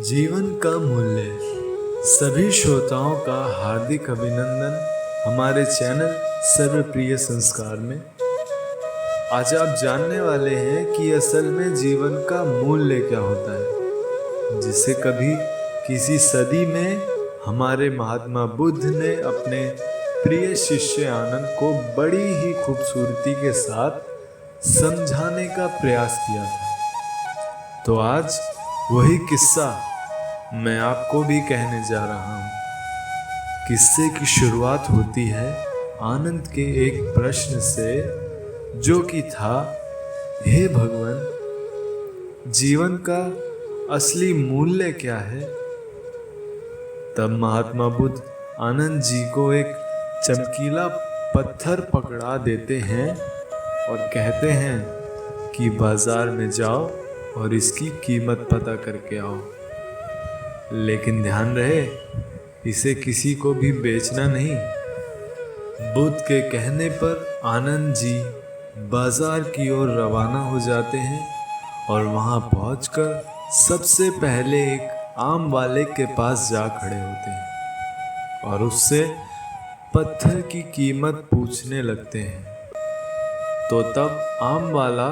जीवन का मूल्य। सभी श्रोताओं का हार्दिक अभिनंदन हमारे चैनल सर्वप्रिय संस्कार में। आज आप जानने वाले हैं कि असल में जीवन का मूल्य क्या होता है, जिसे कभी किसी सदी में हमारे महात्मा बुद्ध ने अपने प्रिय शिष्य आनंद को बड़ी ही खूबसूरती के साथ समझाने का प्रयास किया था। तो आज वही किस्सा मैं आपको भी कहने जा रहा हूँ। किस्से की शुरुआत होती है आनंद के एक प्रश्न से, जो कि था, हे भगवान, जीवन का असली मूल्य क्या है? तब महात्मा बुद्ध आनंद जी को एक चमकीला पत्थर पकड़ा देते हैं और कहते हैं कि बाजार में जाओ और इसकी कीमत पता करके आओ। लेकिन ध्यान रहे, इसे किसी को भी बेचना नहीं। बुद्ध के कहने पर आनंद जी बाजार की ओर रवाना हो जाते हैं और वहां पहुंचकर सबसे पहले एक आम वाले के पास जा खड़े होते हैं और उससे पत्थर की कीमत पूछने लगते हैं। तो तब आम वाला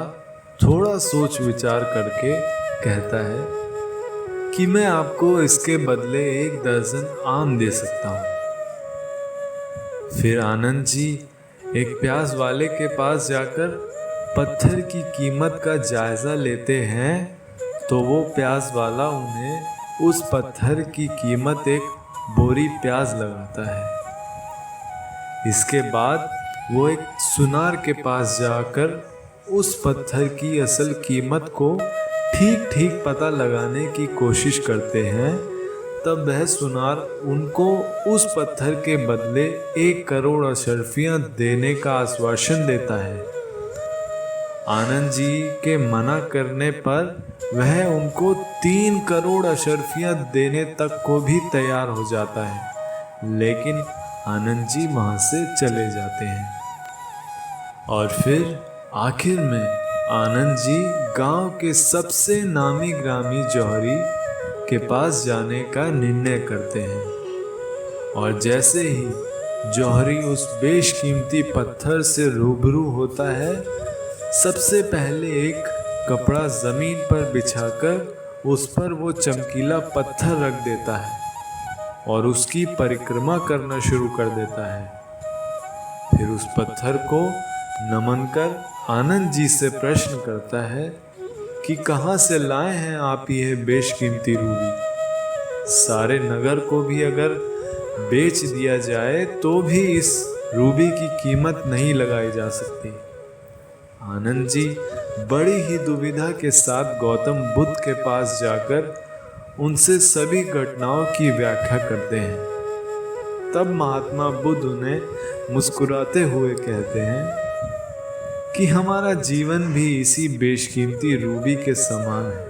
थोड़ा सोच विचार करके कहता है कि मैं आपको इसके बदले 1 दर्जन आम दे सकता हूँ। फिर आनंद जी एक प्याज वाले के पास जाकर पत्थर की कीमत का जायजा लेते हैं, तो वो प्याज वाला उन्हें उस पत्थर की कीमत 1 बोरी प्याज लगाता है। इसके बाद वो एक सुनार के पास जाकर उस पत्थर की असल कीमत को ठीक पता लगाने की कोशिश करते हैं। तब वह सुनार उनको उस पत्थर के बदले 1 करोड़ अशर्फियाँ देने का आश्वासन देता है। आनंद जी के मना करने पर वह उनको 3 करोड़ अशर्फियाँ देने तक को भी तैयार हो जाता है, लेकिन आनंद जी वहाँ से चले जाते हैं। और फिर आखिर में आनंद जी गांव के सबसे नामी ग्रामी जौहरी के पास जाने का निर्णय करते हैं। और जैसे ही जौहरी उस बेशकीमती पत्थर से रूबरू होता है, सबसे पहले एक कपड़ा जमीन पर बिछाकर उस पर वो चमकीला पत्थर रख देता है और उसकी परिक्रमा करना शुरू कर देता है। फिर उस पत्थर को नमन कर आनंद जी से प्रश्न करता है कि कहाँ से लाए हैं आप यह बेशकीमती रूबी? सारे नगर को भी अगर बेच दिया जाए तो भी इस रूबी की कीमत नहीं लगाई जा सकती। आनंद जी बड़ी ही दुविधा के साथ गौतम बुद्ध के पास जाकर उनसे सभी घटनाओं की व्याख्या करते हैं। तब महात्मा बुद्ध उन्हें मुस्कुराते हुए कहते हैं कि हमारा जीवन भी इसी बेशकीमती रूबी के समान है,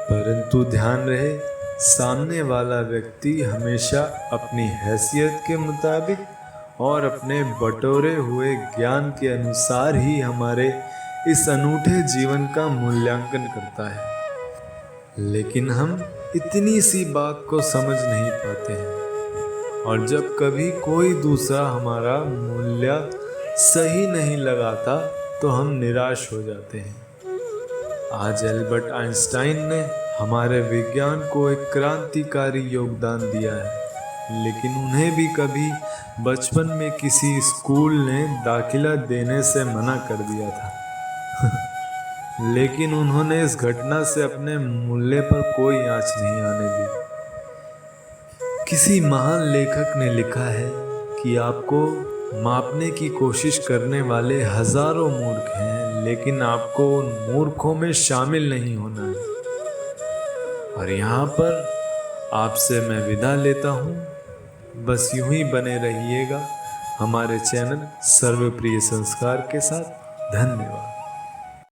परंतु ध्यान रहे, सामने वाला व्यक्ति हमेशा अपनी हैसियत के मुताबिक और अपने बटोरे हुए ज्ञान के अनुसार ही हमारे इस अनूठे जीवन का मूल्यांकन करता है। लेकिन हम इतनी सी बात को समझ नहीं पाते हैं, और जब कभी कोई दूसरा हमारा मूल्य सही नहीं लगाता तो हम निराश हो जाते हैं। आज एल्बर्ट आइंस्टाइन ने हमारे विज्ञान को एक क्रांतिकारी योगदान दिया है, लेकिन उन्हें भी कभी बचपन में किसी स्कूल ने दाखिला देने से मना कर दिया था। लेकिन उन्होंने इस घटना से अपने मूल्य पर कोई आंच नहीं आने दी। किसी महान लेखक ने लिखा है कि आपको मापने की कोशिश करने वाले हजारों मूर्ख हैं, लेकिन आपको उन मूर्खों में शामिल नहीं होना है। और यहाँ पर आपसे मैं विदा लेता हूँ। बस यूं ही बने रहिएगा हमारे चैनल सर्वप्रिय संस्कार के साथ। धन्यवाद।